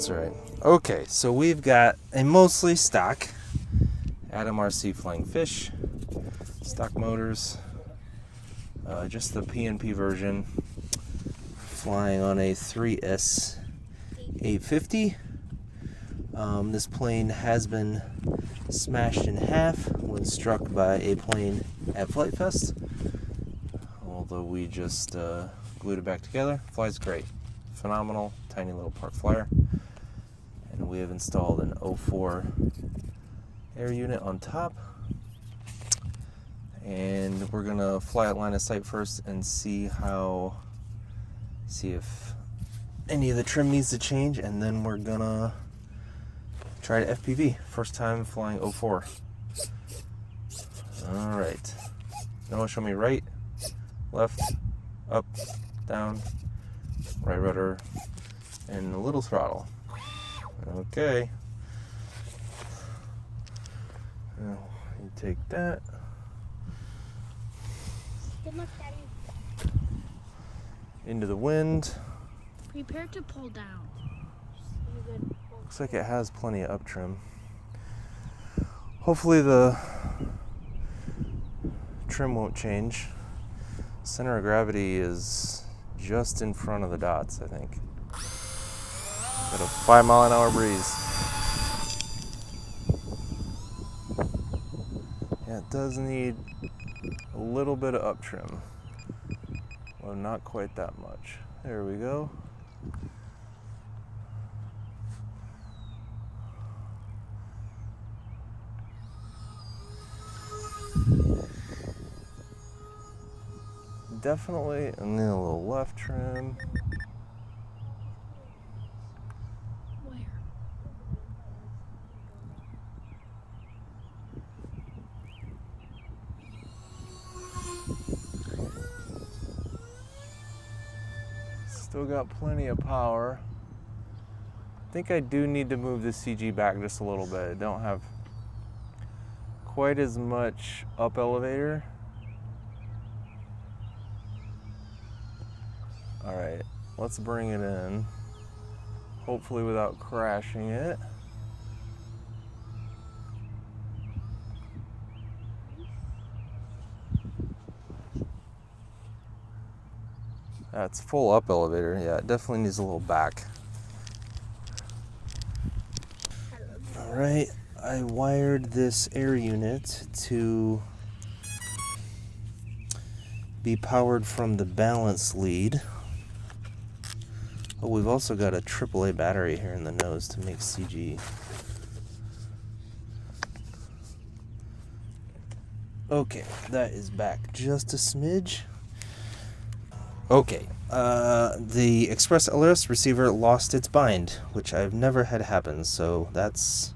That's right. Okay, so we've got a mostly stock Atom RC Flying Fish, stock motors, just the PNP version, flying on a 3S 850. This plane has been smashed in half when struck by a plane at Flight Fest, although we just glued it back together. Flies great. Phenomenal, tiny little park flyer. And we have installed an O4 air unit on top. And we're gonna fly at line of sight first and see if any of the trim needs to change, and then we're gonna try to FPV. First time flying O4. All right. Noah, show me right, left, up, down, right rudder, and a little throttle. Okay. Now you take that. Good luck, Daddy. Into the wind. Prepare to pull down. Looks like it has plenty of up trim. Hopefully the trim won't change. Center of gravity is just in front of the dots, I think. Got a 5-mile-an-hour breeze. Yeah, it does need a little bit of up trim. Well, not quite that much. There we go. Definitely, and then a little left trim. Where? Still got plenty of power. I think I do need to move the CG back just a little bit. I don't have quite as much up elevator. All right, let's bring it in, hopefully without crashing it. That's full up elevator. Yeah, it definitely needs a little back. All right, I wired this air unit to be powered from the balance lead. Oh, we've also got a AAA battery here in the nose to make CG. Okay, that is back just a smidge. Okay, the Express ELRS receiver lost its bind, which I've never had happen, so that's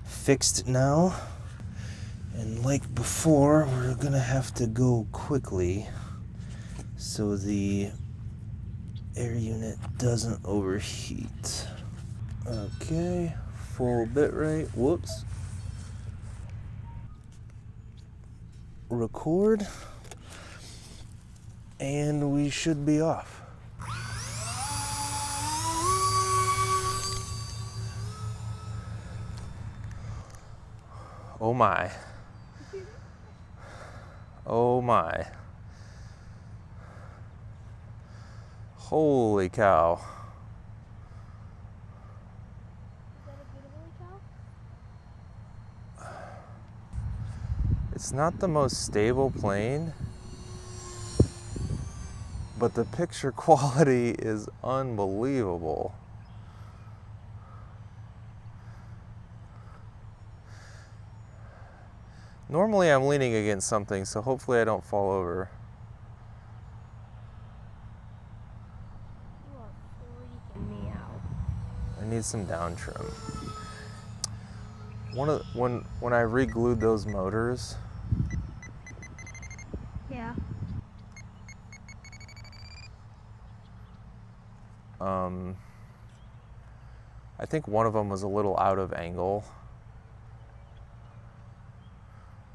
fixed now. And like before, we're gonna have to go quickly so the air unit doesn't overheat. Okay, full bit rate. Whoops. Record. And we should be off. Oh my. Oh my. Holy cow. Is that a beautiful cow? It's not the most stable plane, but the picture quality is unbelievable. Normally I'm leaning against something, so hopefully I don't fall over. You are freaking me out. I need some down trim. When I re-glued those motors, Yeah. I think one of them was a little out of angle.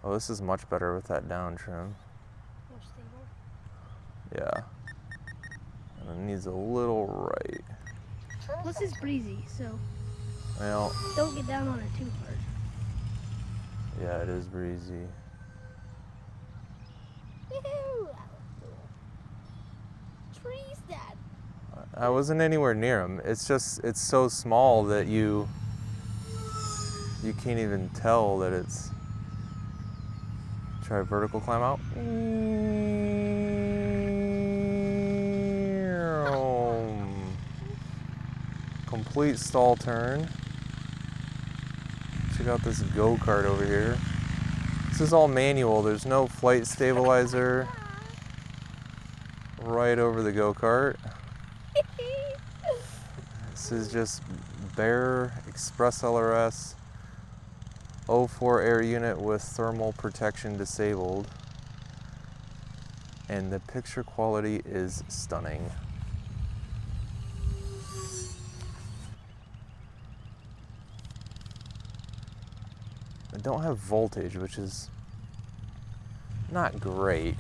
Oh, this is much better with that down trim. More stable. Yeah. And it needs a little right. Plus it's breezy, so Well, don't get down on it too hard. yeah, it is breezy. Woohoo! That was cool. Trees, Dad. I wasn't anywhere near them. It's just, it's so small that you can't even tell that it's. Try vertical climb out. Complete stall turn. Check out this go-kart over here. This is all manual. There's no flight stabilizer. Right over the go-kart. This is just bare Express LRS O4 air unit with thermal protection disabled. And the picture quality is stunning. I don't have voltage, which is not great.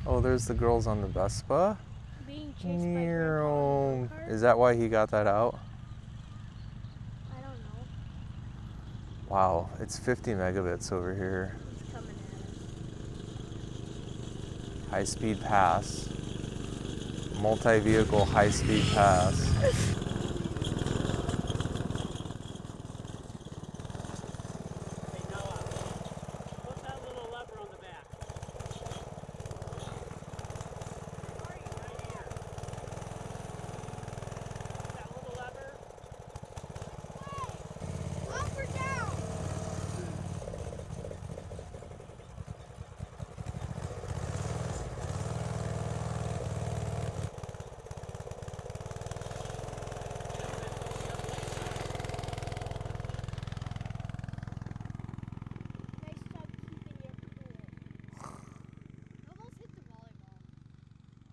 Oh, there's the girls on the Vespa. Being chased by Grandpa on the go-kart? Is that why he got that out? I don't know. Wow, it's 50 megabits over here. He's coming at us. High-speed pass. Multi-vehicle high-speed pass.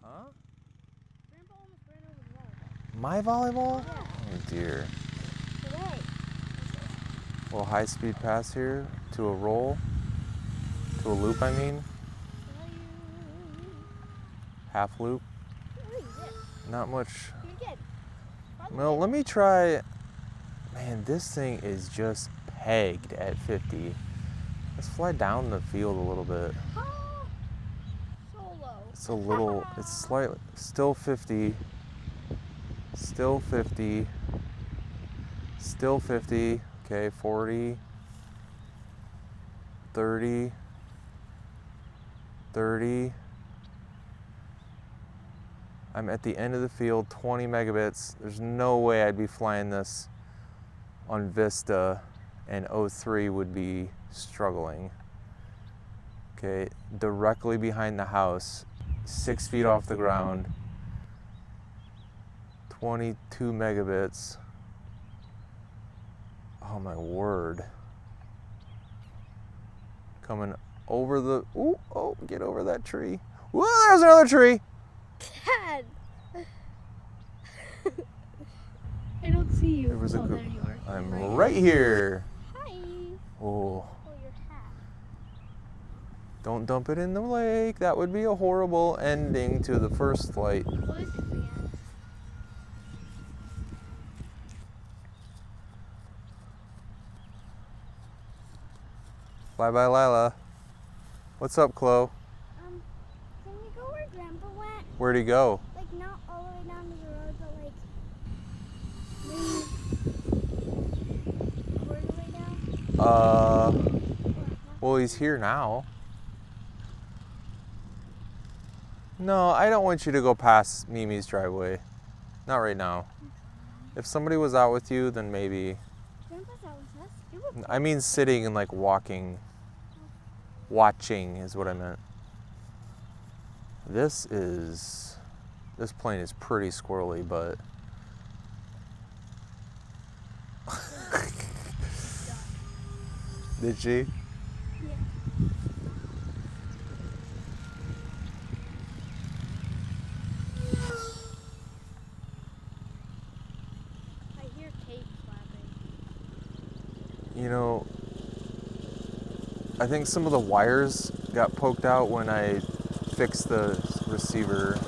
Huh? Grandpa almost ran over the volleyball. My volleyball? Yeah. Oh dear. Today. Little high-speed pass here to a roll. To a loop, I mean. Half loop. Not much. You're good. Well, let me try. Man, this thing is just pegged at 50. Let's fly down the field a little bit. Solo. It's a little, it's slightly, still 50. Still 50. Still 50. Okay, 40. 30. 30. I'm at the end of the field, 20 megabits. There's no way I'd be flying this on Vista, and O3 would be struggling. Okay, directly behind the house, 6 feet off the ground, 22 megabits. Oh my word. Coming over the, ooh, oh, get over that tree. Whoa, there's another tree. Dad! I don't see you. There was a there you are. I'm right here. Hi. Oh, Oh, your hat. don't dump it in the lake. That would be a horrible ending to the first flight. What is it again? Bye bye, Lila. What's up, Chloe? Can you go where Grandpa went? Where'd he go? Like, not all the way down to the road, but like, maybe a quarter way down? Well, he's here now. No, I don't want you to go past Mimi's driveway. Not right now. If somebody was out with you, then maybe. Grandpa's out with us. You were I mean sitting and like walking. Watching is what I meant. This plane is pretty squirrely, but. Did she? Yeah. I hear tape flapping. You know, I think some of the wires got poked out when I fixed the receiver.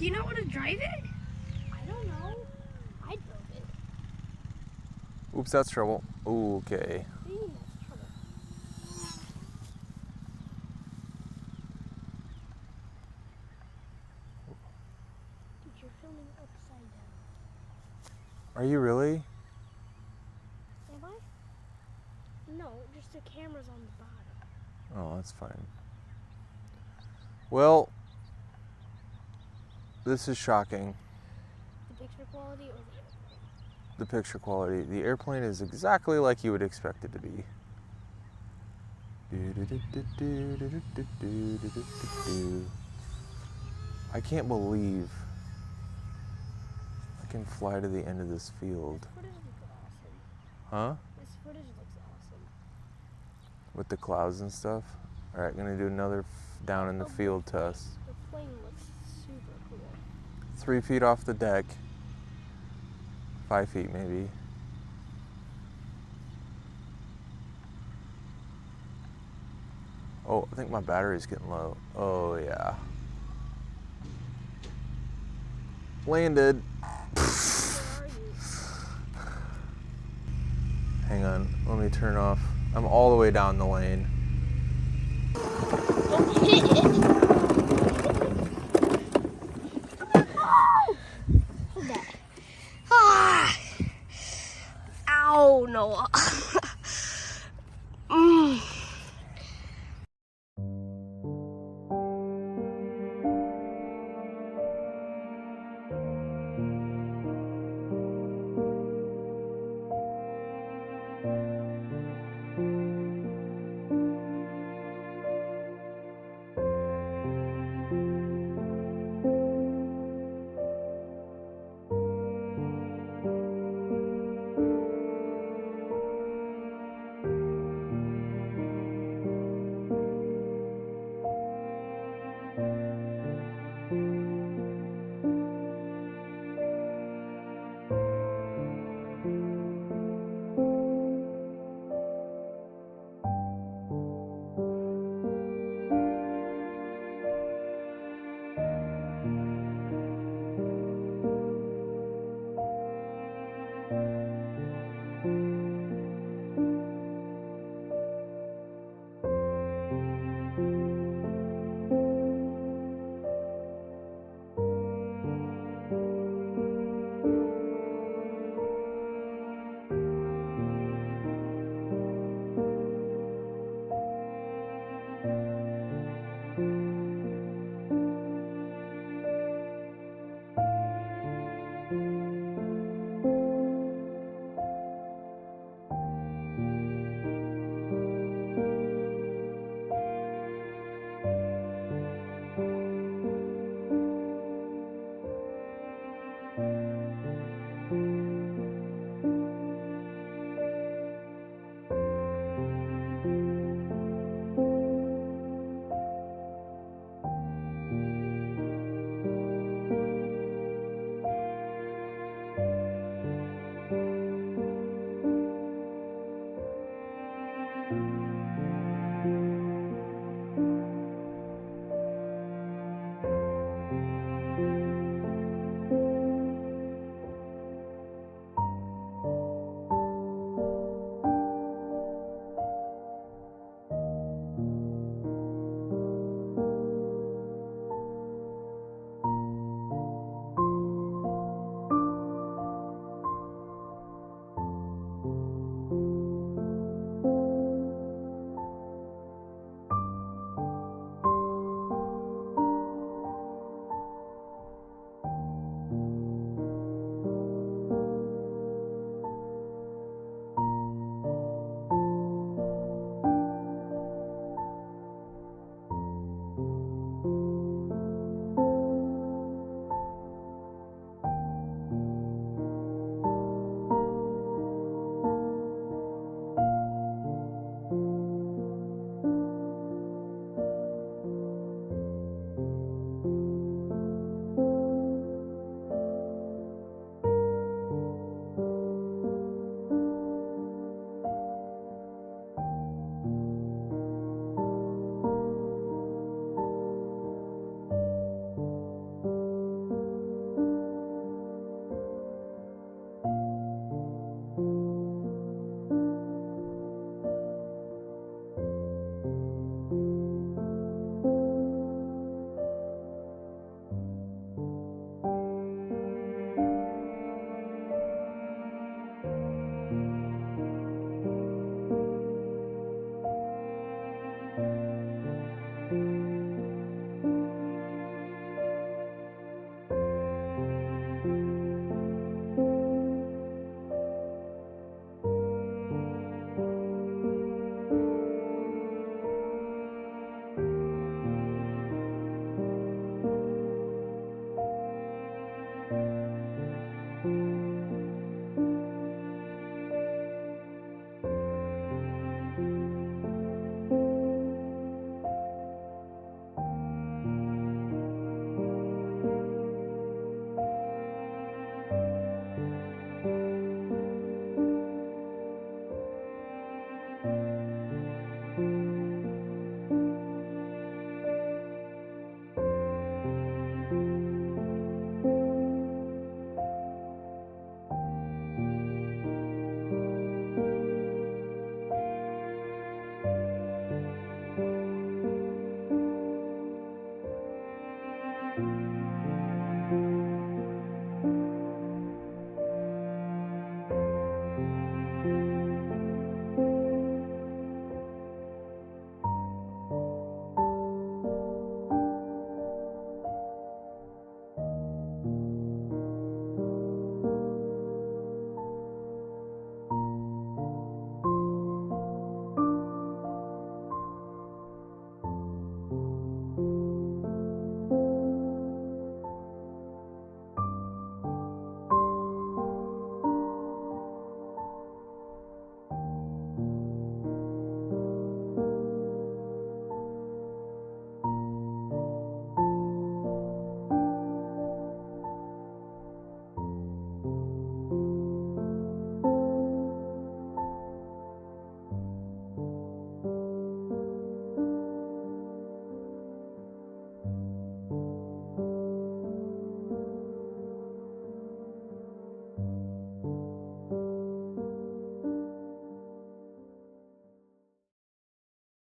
Do you know how to drive it? I don't know. I drove it. Oops, that's trouble. Ooh, okay. What do you mean that's trouble? Dude, you're filming upside down. Are you really? Am I? No, just the camera's on the bottom. Oh, that's fine. Well, this is shocking. The picture quality or the airplane? The picture quality. The airplane is exactly like you would expect it to be. I can't believe I can fly to the end of this field. This footage looks awesome. Huh? This footage looks awesome. With the clouds and stuff. All right, gonna do another down in the field test. The plane looks super cool. 3 feet off the deck. 5 feet maybe. Oh, I think my battery's getting low. Oh yeah. Landed. Where are you? Hang on, let me turn off. I'm all the way down the lane. Don't hit it!